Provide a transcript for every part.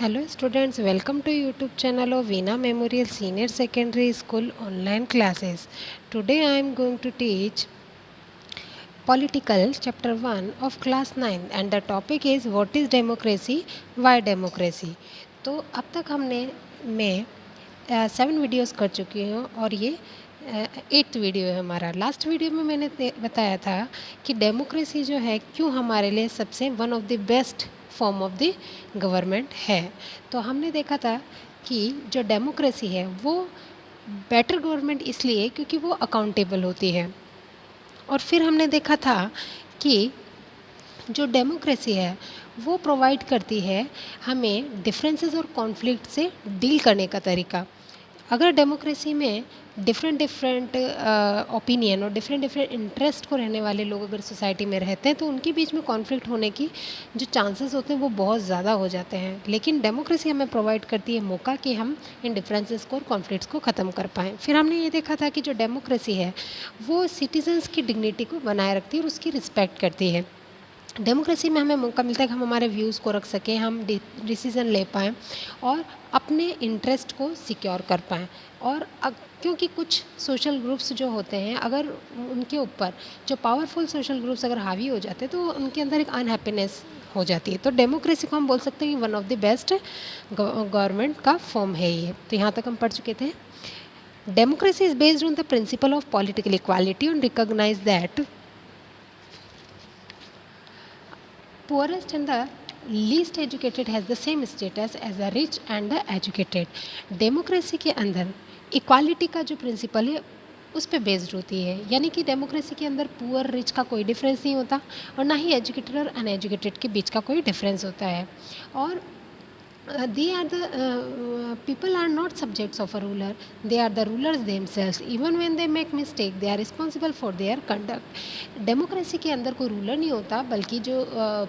Hello students, welcome to YouTube channel of Veena Memorial Senior Secondary School online classes. Today I am going to teach Political chapter 1 of class 9 and the topic is what is democracy, why democracy. तो अब तक मैं 7 videos कर चुकी हूँ और ये 8th video है हमारा। लास्ट वीडियो में मैंने बताया था कि डेमोक्रेसी जो है क्यों हमारे लिए सबसे one of the best form of the government है। तो हमने देखा था कि जो डेमोक्रेसी है वो बेटर गवर्नमेंट इसलिए क्योंकि वो अकाउंटेबल होती है। और फिर हमने देखा था कि जो डेमोक्रेसी है वो प्रोवाइड करती है हमें डिफरेंसेस और कॉन्फ्लिक्ट से डील करने का तरीका। अगर डेमोक्रेसी में डिफरेंट ओपिनियन और डिफरेंट इंटरेस्ट को रहने वाले लोग अगर सोसाइटी में रहते हैं तो उनके बीच में कॉन्फ्लिक्ट होने की जो चांसेस होते हैं वो बहुत ज़्यादा हो जाते हैं। लेकिन डेमोक्रेसी हमें प्रोवाइड करती है मौका कि हम इन डिफरेंसेस को और कॉन्फ्लिक्ट्स को ख़त्म कर पाएँ। फिर हमने ये देखा था कि जो डेमोक्रेसी है वो सिटीजन्स की डिग्निटी को बनाए रखती है और उसकी रिस्पेक्ट करती है। डेमोक्रेसी में हमें मौका मिलता है कि हम हमारे व्यूज़ को रख सकें, हम डिसीज़न ले पाएँ और अपने इंटरेस्ट को सिक्योर कर पाएँ। और क्योंकि कुछ सोशल ग्रुप्स जो होते हैं अगर उनके ऊपर जो पावरफुल सोशल ग्रुप्स अगर हावी हो जाते हैं तो उनके अंदर एक अनहैप्पीनेस हो जाती है। तो डेमोक्रेसी को हम बोल सकते हैं कि one of the best government का फॉर्म है ये। तो यहाँ तक हम पढ़ चुके थे। Democracy is based on the principle of political equality and recognize that poorest and the least educated has the same status as the rich and the educated. Democracy के अंदर इक्वालिटी का जो प्रिंसिपल है उस पर बेस्ड होती है, यानी कि डेमोक्रेसी के अंदर पुअर रिच का कोई डिफरेंस नहीं होता और ना ही एजुकेटेड और अनएजुकेटेड के बीच का कोई डिफरेंस होता है। और they are the people are not subjects of a ruler, they are the rulers themselves. Even when they make mistake they are responsible for their conduct. Democracy के अंदर कोई रूलर नहीं होता बल्कि जो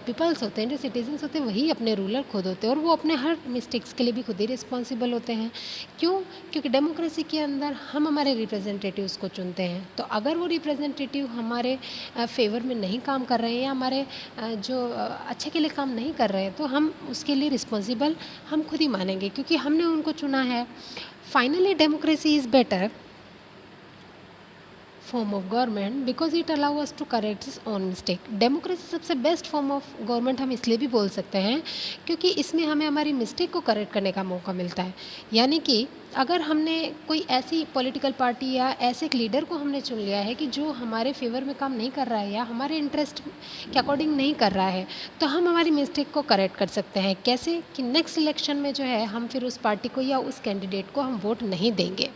पीपल्स होते हैं, जो सिटीजन्स होते हैं वही अपने रूलर खुद होते हैं और वो अपने हर मिस्टेक्स के लिए भी खुद ही रिस्पॉन्सिबल होते हैं। क्यों? क्योंकि डेमोक्रेसी के अंदर हम हमारे रिप्रेजेंटेटिव्स को चुनते हैं। तो अगर वो रिप्रेजेंटेटिव हमारे फेवर में नहीं काम कर रहे हैं या हमारे जो अच्छे के लिए काम नहीं कर रहे हैं तो हम उसके लिए रिस्पॉन्सिबल हम खुद ही मानेंगे क्योंकि हमने उनको चुना है। Finally democracy is better form of government because it allow us to correct its own mistake. Democracy सबसे बेस्ट फॉर्म ऑफ गवर्नमेंट हम इसलिए भी बोल सकते हैं क्योंकि इसमें हमें हमारी मिस्टेक को करेक्ट करने का मौका मिलता है। यानी कि अगर हमने कोई ऐसी पॉलिटिकल पार्टी या ऐसे एक लीडर को हमने चुन लिया है कि जो हमारे फेवर में काम नहीं कर रहा है या हमारे इंटरेस्ट के अकॉर्डिंग नहीं कर रहा है तो हम हमारी मिस्टेक को करेक्ट कर सकते हैं। कैसे? कि नेक्स्ट इलेक्शन में जो है हम फिर उस पार्टी को या उस कैंडिडेट को हम वोट नहीं देंगे।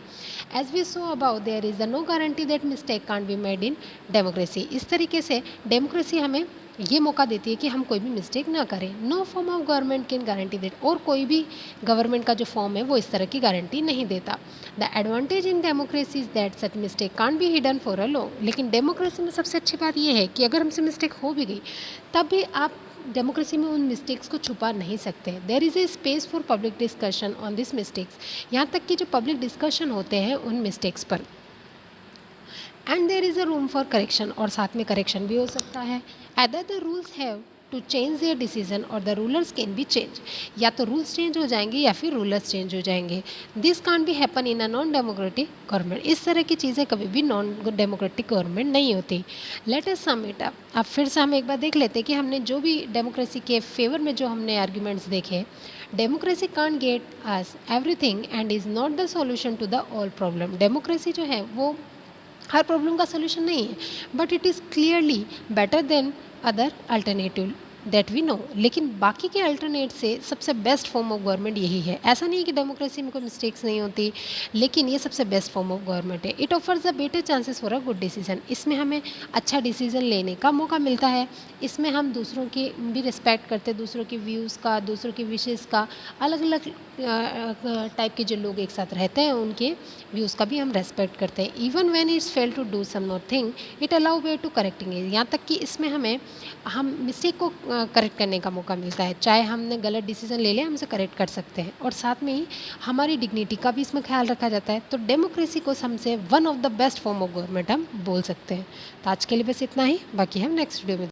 As we saw about there is no guarantee that mistake can't be made in democracy. इस तरीके से डेमोक्रेसी हमें ये मौका देती है कि हम कोई भी मिस्टेक ना करें। No form of government can guarantee that, और कोई भी गवर्नमेंट का जो फॉर्म है वो इस तरह की गारंटी नहीं देता। The advantage in democracy is that such mistake can't be hidden for a long. लेकिन डेमोक्रेसी में सबसे अच्छी बात यह है कि अगर हमसे मिस्टेक हो भी गई तब भी आप डेमोक्रेसी में उन मिस्टेक्स को छुपा नहीं सकते। There is a space for public discussion on this mistakes. यहाँ तक कि जो पब्लिक डिस्कशन होते हैं उन मिस्टेक्स पर, and there is a room for correction, और साथ में करेक्शन भी हो सकता है। Other the rules have to change their decision और the rulers can be change. या तो रूल्स चेंज हो जाएंगे या फिर रूलर्स चेंज हो जाएंगे। This can't be happen in a non democratic government. इस तरह की चीज़ें कभी भी नॉन डेमोक्रेटिक गवर्नमेंट नहीं होती। Let us sum it up. अब फिर से हम एक बार देख लेते हैं कि हमने जो भी डेमोक्रेसी के फेवर में जो हमने आर्ग्यूमेंट्स देखे। Democracy can't get us everything and is not the solution to the all problem. Democracy जो है वो हर प्रॉब्लम का सोल्यूशन नहीं है, but it is clearly better than other alternative that we know. लेकिन बाकी के अल्टरनेट से सबसे बेस्ट फॉर्म ऑफ गवर्नमेंट यही है। ऐसा नहीं है कि डेमोक्रेसी में कोई मिस्टेक्स नहीं होती, लेकिन ये सबसे बेस्ट फॉर्म ऑफ गवर्नमेंट है। It offers the better chances for a good decision. इसमें हमें अच्छा डिसीजन लेने का मौका मिलता है। इसमें हम दूसरों की भी रिस्पेक्ट करते हैं, दूसरों के व्यूज़ का, दूसरों की विशेज़ का, अलग अलग टाइप के जो लोग एक साथ रहते हैं उनके व्यूज़ का भी हम रेस्पेक्ट करते हैं। Even when it's fail to do some more thing it allow way to correcting it. यहाँ तक कि इसमें हम मिस्टेक को करेक्ट करने का मौका मिलता है। चाहे हमने गलत डिसीजन ले लिया हम उसे करेक्ट कर सकते हैं और साथ में ही हमारी डिग्निटी का भी इसमें ख्याल रखा जाता है। तो डेमोक्रेसी को हमसे one of the best form of government हम बोल सकते हैं। तो आज के लिए बस इतना ही, बाकी हम नेक्स्ट वीडियो में